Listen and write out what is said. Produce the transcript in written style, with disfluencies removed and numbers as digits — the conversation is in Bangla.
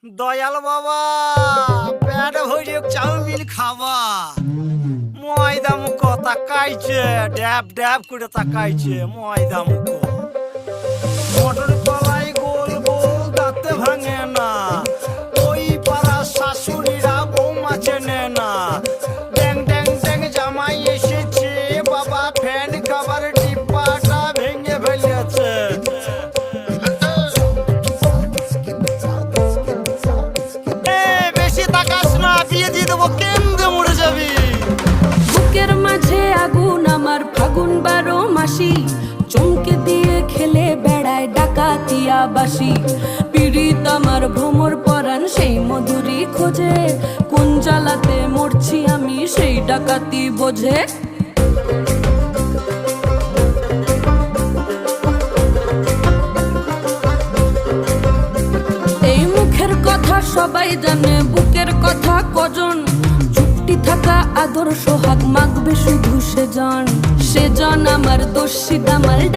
দয়াল বাবা পেট ভরে চাউমিন খাবা ময়দা মুখ তাকাইছে ড্যাব ড্যাব করে তাকাইছে ময়দা মুখ মটর কলাই গোল গোল দাঁতে ভাঙে না ওই পাড়া শাশুড়িরা বৌমা চেনে না ড্যাং ড্যাং ড্যাং জামাই এসেছে বাবা ফ্যান খাবার ডিব্বাটা ভেঙে ফেলেছে বেশি তাকাস না বিয়ে দিয়ে দেবো কেন্দ্রে মরে যাবি বুকের মাঝে আগুন আমার ফাগুন 12 মাসি চমকে দিয়ে খেলে বেড়ায় ডাকাতিয়া বাসি পীড়িত আমার ভ্রমর পরাণ সেই মধুরী খোঁজে কোন জ্বালাতে মরছি আমি সেই ডাকাতি বোঝে এই মুখের কথা সবাই জানে বুকের কথা কজন চুপটি থাকা আদর সোহাগ মাগবে শুধু সেজন আমার দোষী দামাল